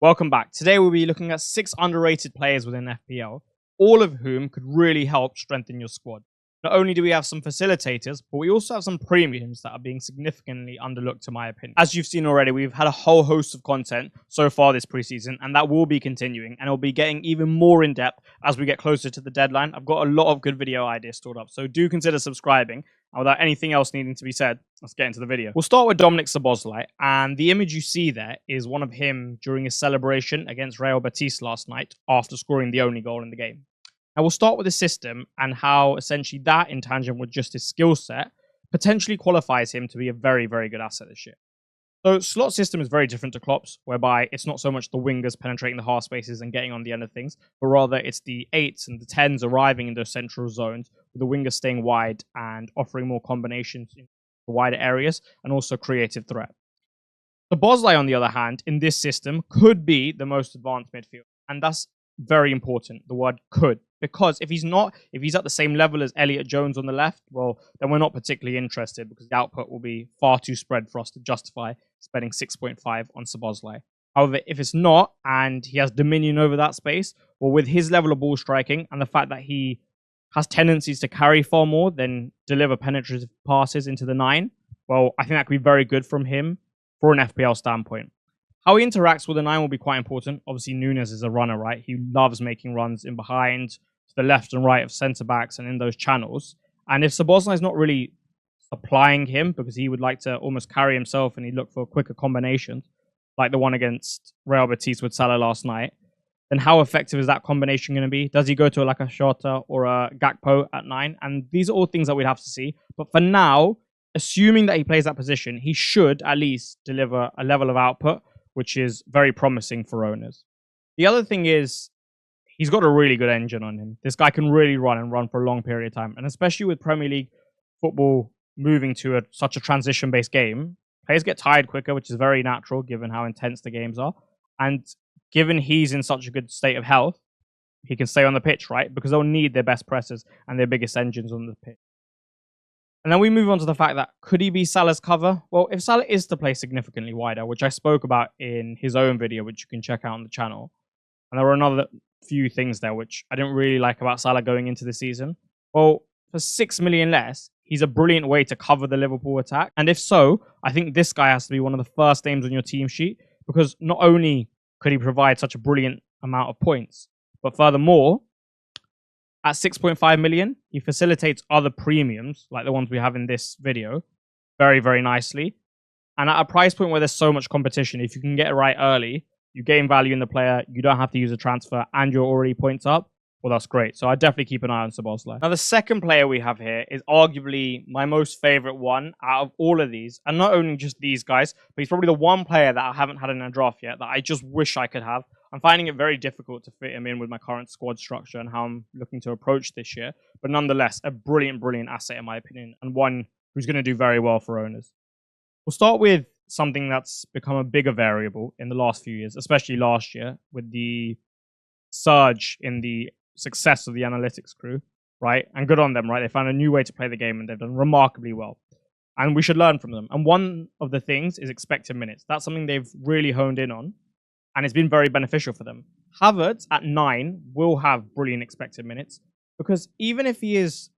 Welcome back. Today we'll be looking at 6 underrated players within FPL, all of whom could really help strengthen your squad. Not only do we have some facilitators, but we also have some premiums that are being significantly underlooked in my opinion. As you've seen already, we've had a whole host of content so far this preseason, and that will be continuing, and it'll be getting even more in-depth as we get closer to the deadline. I've got a lot of good video ideas stored up, so do consider subscribing. And without anything else needing to be said, let's get into the video. We'll start with Dominik Szoboszlai, and the image you see there is one of him during his celebration against Real Betis last night after scoring the only goal in the game. Now, we'll start with the system and how essentially that, in tandem with just his skill set, potentially qualifies him to be a very, very good asset this year. So, slot system is very different to Klopp's, whereby it's not so much the wingers penetrating the half spaces and getting on the end of things, but rather it's the 8s and the 10s arriving in those central zones, with the wingers staying wide and offering more combinations in the wider areas and also creative threat. Szoboszlai, on the other hand, in this system, could be the most advanced midfield, and that's very important, the word could, because if he's at the same level as Elliott Jones on the left, well, then we're not particularly interested because the output will be far too spread for us to justify spending 6.5 on Szoboszlai. However, if it's not, and he has dominion over that space, well, with his level of ball striking and the fact that he has tendencies to carry far more than deliver penetrative passes into the 9, well, I think that could be very good from him for an FPL standpoint. How he interacts with the 9 will be quite important. Obviously, Nunes is a runner, right? He loves making runs in behind, to the left and right of centre-backs and in those channels. And if Szoboszlai is not really supplying him because he would like to almost carry himself and he'd look for quicker combinations, like the one against Real Betis with Salah last night, then how effective is that combination going to be? Does he go to like a Shota or a Gakpo at 9? And these are all things that we'd have to see. But for now, assuming that he plays that position, he should at least deliver a level of output which is very promising for owners. The other thing is, he's got a really good engine on him. This guy can really run for a long period of time. And especially with Premier League football moving to such a transition-based game, players get tired quicker, which is very natural given how intense the games are. And given he's in such a good state of health, he can stay on the pitch, right? Because they'll need their best pressers and their biggest engines on the pitch. And then we move on to the fact that, could he be Salah's cover? Well, if Salah is to play significantly wider, which I spoke about in his own video, which you can check out on the channel, and there were another few things there which I didn't really like about Salah going into the season. Well, for 6 million less, he's a brilliant way to cover the Liverpool attack. And if so, I think this guy has to be one of the first names on your team sheet, because not only could he provide such a brilliant amount of points, but furthermore, at 6.5 million, he facilitates other premiums, like the ones we have in this video, very, very nicely. And at a price point where there's so much competition, if you can get it right early, you gain value in the player, you don't have to use a transfer, and you're already points up, well, that's great. So I'd definitely keep an eye on Szoboszlai. Now, the second player we have here is arguably my most favorite one out of all of these. And not only just these guys, but he's probably the one player that I haven't had in a draft yet that I just wish I could have. I'm finding it very difficult to fit him in with my current squad structure and how I'm looking to approach this year. But nonetheless, a brilliant, brilliant asset in my opinion, and one who's going to do very well for owners. We'll start with something that's become a bigger variable in the last few years, especially last year with the surge in the success of the analytics crew, right? And good on them, right? They found a new way to play the game and they've done remarkably well. And we should learn from them. And one of the things is expected minutes. That's something they've really honed in on. And it's been very beneficial for them. Havertz at 9 will have brilliant expected minutes, because even if he is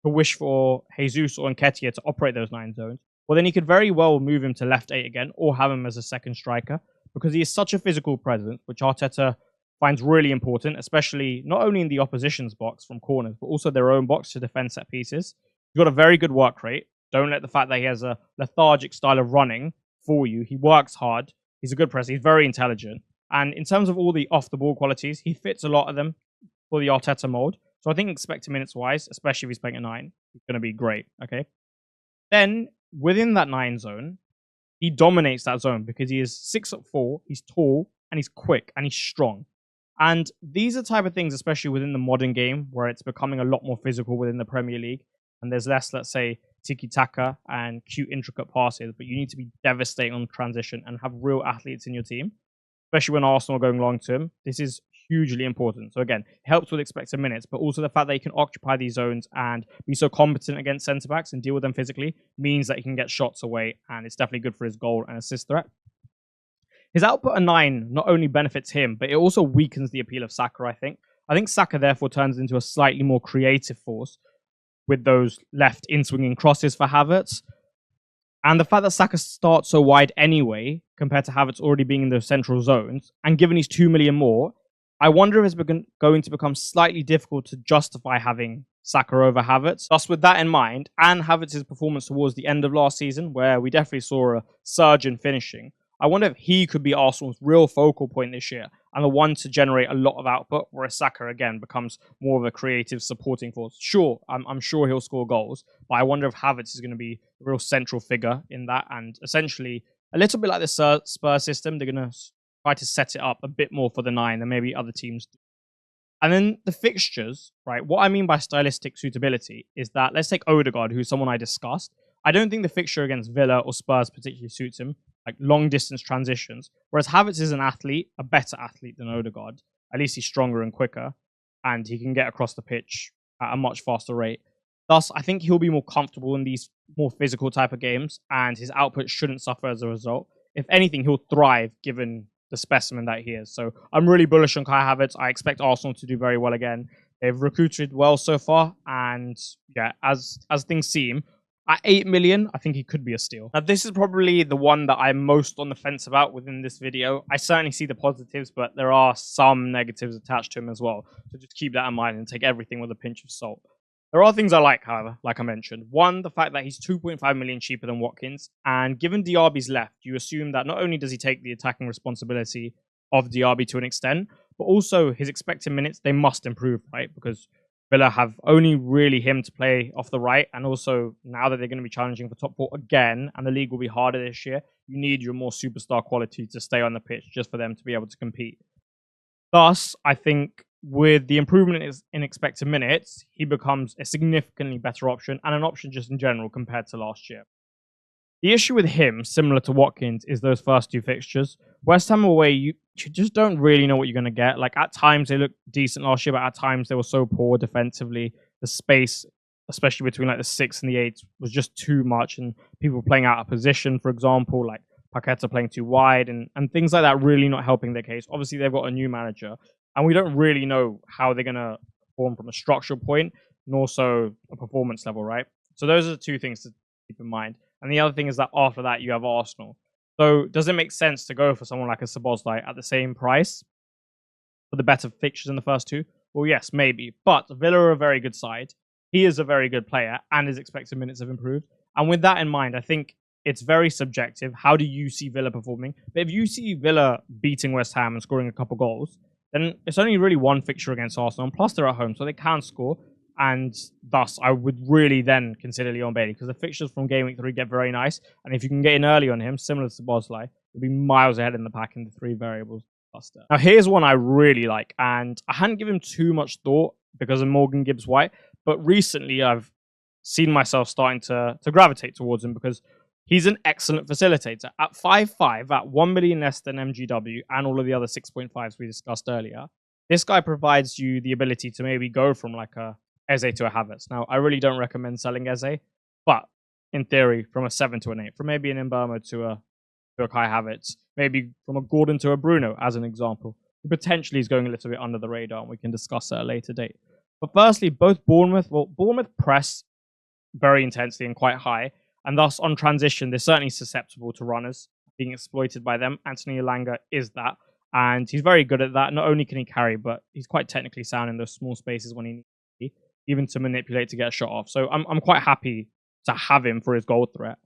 to wish for Jesus or Nketiah to operate those 9 zones, well, then he could very well move him to left 8 again, or have him as a second striker, because he is such a physical presence, which Arteta finds really important, especially not only in the opposition's box from corners, but also their own box to defend set pieces. He's got a very good work rate. Don't let the fact that he has a lethargic style of running fool you. He works hard. He's a good presser. He's very intelligent. And in terms of all the off-the-ball qualities, he fits a lot of them for the Arteta mold. So I think expected minutes-wise, especially if he's playing a 9, he's going to be great, okay? Then, within that 9 zone, he dominates that zone because he is 6'4", he's tall, and he's quick, and he's strong. And these are the type of things, especially within the modern game, where it's becoming a lot more physical within the Premier League, and there's less, let's say, tiki-taka and cute, intricate passes, but you need to be devastating on transition and have real athletes in your team, especially when Arsenal are going long term. This is hugely important. So again, it helps with expected minutes, but also the fact that he can occupy these zones and be so competent against centre-backs and deal with them physically means that he can get shots away, and it's definitely good for his goal and assist threat. His output at 9 not only benefits him, but it also weakens the appeal of Saka, I think. I think Saka therefore turns into a slightly more creative force with those left in-swinging crosses for Havertz. And the fact that Saka starts so wide anyway, compared to Havertz already being in those central zones, and given he's 2 million more, I wonder if it's going to become slightly difficult to justify having Saka over Havertz. Thus, with that in mind, and Havertz's performance towards the end of last season, where we definitely saw a surge in finishing, I wonder if he could be Arsenal's real focal point this year and the one to generate a lot of output, whereas Saka, again, becomes more of a creative supporting force. Sure, I'm sure he'll score goals, but I wonder if Havertz is going to be the real central figure in that, and essentially, a little bit like the Spurs system, they're going to try to set it up a bit more for the 9 than maybe other teams do. And then the fixtures, right? What I mean by stylistic suitability is that, let's take Odegaard, who's someone I discussed. I don't think the fixture against Villa or Spurs particularly suits him, like long distance transitions. Whereas Havertz is an athlete, a better athlete than Odegaard. At least he's stronger and quicker, and he can get across the pitch at a much faster rate. Thus, I think he'll be more comfortable in these more physical type of games, and his output shouldn't suffer as a result. If anything, he'll thrive given the specimen that he is. So I'm really bullish on Kai Havertz. I expect Arsenal to do very well again. They've recruited well so far, and yeah, as things seem, at 8 million, I think he could be a steal. Now, this is probably the one that I'm most on the fence about within this video. I certainly see the positives, but there are some negatives attached to him as well. So just keep that in mind and take everything with a pinch of salt. There are things I like, however, like I mentioned. One, the fact that he's 2.5 million cheaper than Watkins. And given Diaby's left, you assume that not only does he take the attacking responsibility of Diaby to an extent, but also his expected minutes, they must improve, right? Because Villa have only really him to play off the right. And also, now that they're going to be challenging for top 4 again, and the league will be harder this year, you need your more superstar quality to stay on the pitch just for them to be able to compete. Thus, I think with the improvement in expected minutes, he becomes a significantly better option and an option just in general compared to last year. The issue with him, similar to Watkins, is those first 2 fixtures. West Ham away, you just don't really know what you're going to get. Like, at times they looked decent last year, but at times they were so poor defensively. The space, especially between like the 6 and the 8, was just too much, and people playing out of position, for example, like Paqueta playing too wide, and things like that really not helping their case. Obviously, they've got a new manager, and we don't really know how they're going to perform from a structural point, and also a performance level, right? So those are the 2 things to keep in mind. And the other thing is that after that, you have Arsenal. So does it make sense to go for someone like a Szoboszlai at the same price for the better fixtures in the first 2? Well, yes, maybe. But Villa are a very good side. He is a very good player, and his expected minutes have improved. And with that in mind, I think it's very subjective. How do you see Villa performing? But if you see Villa beating West Ham and scoring a couple goals, then it's only really one fixture against Arsenal. And plus, they're at home, so they can score. And thus, I would really then consider Leon Bailey, because the fixtures from Game Week 3 get very nice. And if you can get in early on him, similar to Szoboszlai, you'll be miles ahead in the pack in the 3 variables cluster. Now, here's one I really like, and I hadn't given him too much thought because of Morgan Gibbs-White, but recently I've seen myself starting to gravitate towards him because he's an excellent facilitator. At 5.5, at 1 million less than MGW and all of the other 6.5s we discussed earlier, this guy provides you the ability to maybe go from like a Eze to a Havertz. Now, I really don't recommend selling Eze, but in theory, from a 7 to an 8, from maybe an Mbeumo to a Kai Havertz, maybe from a Gordon to a Bruno, as an example, who potentially is going a little bit under the radar, and we can discuss at a later date. But firstly, both Bournemouth press very intensely and quite high, and thus on transition, they're certainly susceptible to runners being exploited by them. Anthony Elanga is that, and he's very good at that. Not only can he carry, but he's quite technically sound in those small spaces when he needs to be, even to manipulate to get a shot off. So I'm quite happy to have him for his goal threat.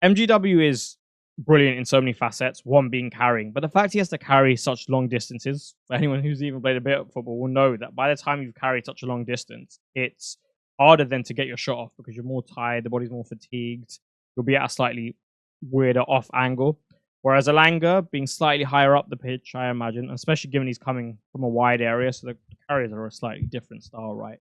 MGW is brilliant in so many facets, one being carrying. But the fact he has to carry such long distances, for anyone who's even played a bit of football will know that by the time you've carried such a long distance, it's harder then to get your shot off because you're more tired, the body's more fatigued, you'll be at a slightly weirder off angle. Whereas Elanga, being slightly higher up the pitch, I imagine, especially given he's coming from a wide area, so the carriers are a slightly different style, right?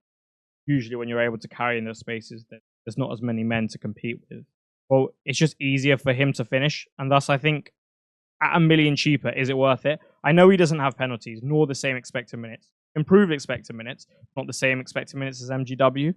Usually when you're able to carry in those spaces, there's not as many men to compete with. Well, it's just easier for him to finish. And thus, I think at $1 million cheaper, is it worth it? I know he doesn't have penalties, nor the same expected minutes. Improved expected minutes, not the same expected minutes as MGW.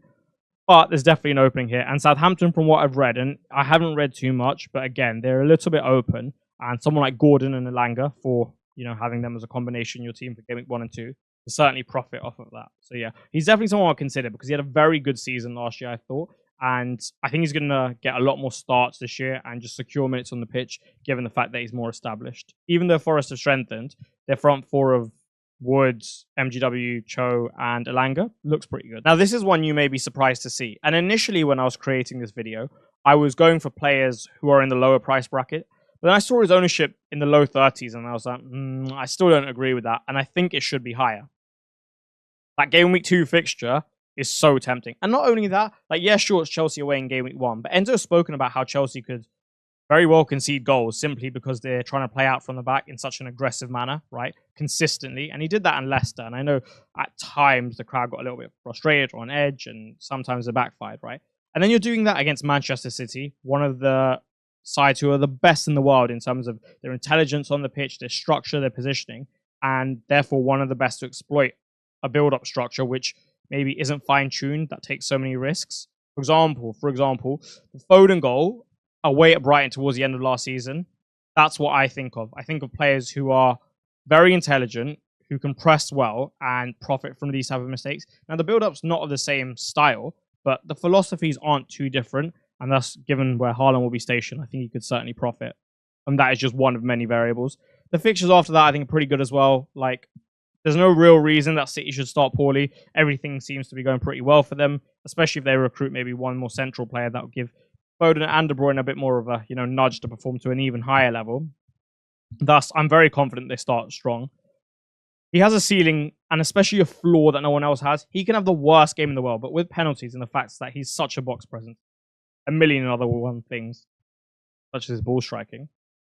But there's definitely an opening here. And Southampton, from what I've read, and I haven't read too much, but again, they're a little bit open. and someone like Gordon and Elanga for, you know, having them as a combination in your team for game week 1 and 2 to certainly profit off of that. So yeah, he's definitely someone I'll consider because he had a very good season last year, I thought. And I think he's going to get a lot more starts this year and just secure minutes on the pitch, given the fact that he's more established. Even though Forest have strengthened, their front four of Woods, MGW, Cho, and Elanga looks pretty good. Now, this is one you may be surprised to see. And initially, when I was creating this video, I was going for players who are in the lower price bracket. But then I saw his ownership in the low 30s, and I was like, I still don't agree with that. And I think it should be higher. That game week 2 fixture is so tempting. And not only that, like, yeah, sure, it's Chelsea away in game week 1, but Enzo's spoken about how Chelsea could very well concede goals simply because they're trying to play out from the back in such an aggressive manner, right? Consistently. And he did that in Leicester. And I know at times the crowd got a little bit frustrated or on edge, and sometimes it backfired, right? And then you're doing that against Manchester City, one of the sides who are the best in the world in terms of their intelligence on the pitch, their structure, their positioning, and therefore one of the best to exploit a build-up structure, which maybe isn't fine-tuned, that takes so many risks. For example, the Foden goal away at Brighton towards the end of last season, that's what I think of. I think of players who are very intelligent, who can press well and profit from these type of mistakes. Now, the build-up's not of the same style, but the philosophies aren't too different, and thus, given where Haaland will be stationed, I think he could certainly profit. And that is just one of many variables. The fixtures after that, I think, are pretty good as well. Like, there's no real reason that City should start poorly. Everything seems to be going pretty well for them, especially if they recruit maybe one more central player that will give Foden and De Bruyne a bit more of a, you know, nudge to perform to an even higher level. Thus, I'm very confident they start strong. He has a ceiling and especially a floor that no one else has. He can have the worst game in the world, but with penalties and the fact that he's such a box presence, a million other things, such as his ball striking,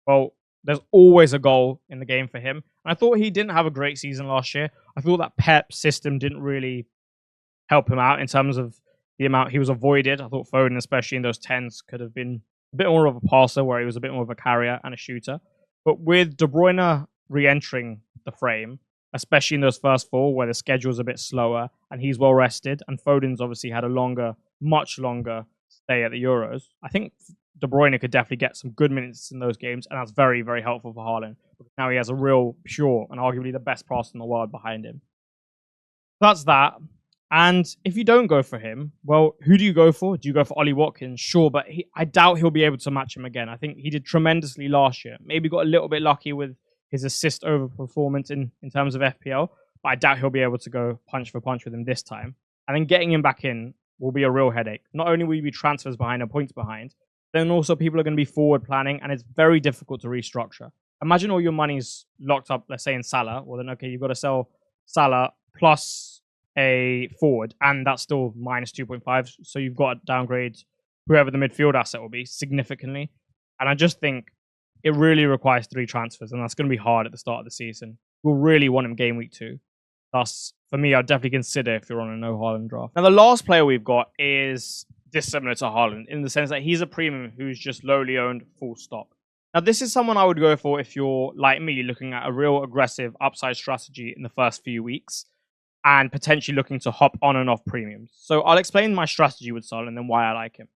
well, there's always a goal in the game for him. And I thought he didn't have a great season last year. I thought that Pep system didn't really help him out in terms of the amount he was avoided. I thought Foden, especially in those 10s, could have been a bit more of a passer where he was a bit more of a carrier and a shooter. But with De Bruyne re-entering the frame, especially in those first 4 where the schedule's a bit slower and he's well rested, and Foden's obviously had a much longer stay at the Euros, I think De Bruyne could definitely get some good minutes in those games, and that's very, very helpful for Haaland. Now he has a real pure and arguably the best passer in the world behind him. That's that. And if you don't go for him, well, who do you go for? Do you go for Ollie Watkins? Sure, but I doubt he'll be able to match him again. I think he did tremendously last year. Maybe got a little bit lucky with his assist over performance in terms of FPL, but I doubt he'll be able to go punch for punch with him this time. And then getting him back in will be a real headache. Not only will you be transfers behind and points behind, then also people are going to be forward planning, and it's very difficult to restructure. Imagine all your money's locked up, let's say in Salah. Well, then, okay, you've got to sell Salah plus a forward, and that's still minus 2.5. So you've got to downgrade whoever the midfield asset will be significantly. And I just think it really requires 3 transfers, and that's going to be hard at the start of the season. We'll really want him game week 2. Thus, for me, I'd definitely consider if you're on a no Haaland draft. Now, the last player we've got is dissimilar to Haaland in the sense that he's a premium who's just lowly owned, full stop. Now, this is someone I would go for if you're, like me, looking at a real aggressive upside strategy in the first few weeks and potentially looking to hop on and off premiums. So I'll explain my strategy with Son and then why I like him.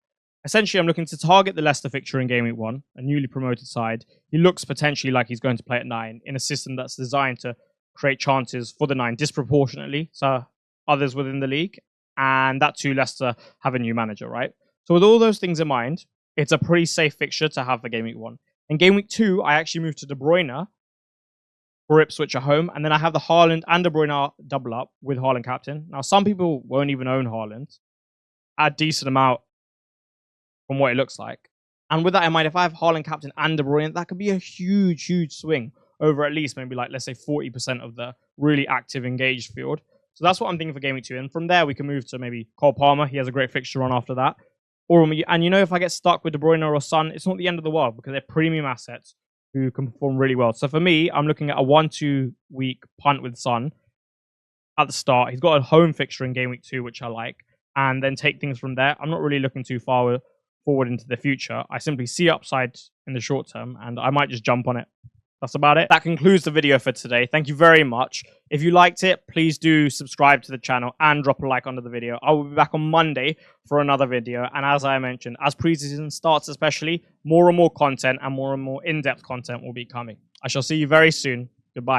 Essentially, I'm looking to target the Leicester fixture in game week 1, a newly promoted side. He looks potentially like he's going to play at 9 in a system that's designed to create chances for the 9 disproportionately to others within the league. And that too, Leicester have a new manager, right? So with all those things in mind, it's a pretty safe fixture to have for game week 1. In game week 2, I actually moved to De Bruyne for Ipswich at home. And then I have the Haaland and De Bruyne double up with Haaland captain. Now, some people won't even own Haaland. A decent amount from what it looks like. And with that in mind, if I have Haaland captain and De Bruyne, that could be a huge, huge swing over at least maybe like, let's say 40% of the really active, engaged field. So that's what I'm thinking for game week 2. And from there, we can move to maybe Cole Palmer. He has a great fixture run after that. And you know, if I get stuck with De Bruyne or Son, it's not the end of the world because they're premium assets who can perform really well. So for me, I'm looking at a 1-2 week punt with Son at the start. He's got a home fixture in game week 2, which I like, and then take things from there. I'm not really looking too far forward into the future. I simply see upside in the short term, and I might just jump on it That's about it. That concludes the video for today. Thank you very much. If you liked it, please do subscribe to the channel and drop a like under the video. I will be back on Monday for another video. And as I mentioned, as preseason starts especially, more and more content and more in-depth content will be coming. I shall see you very soon. Goodbye.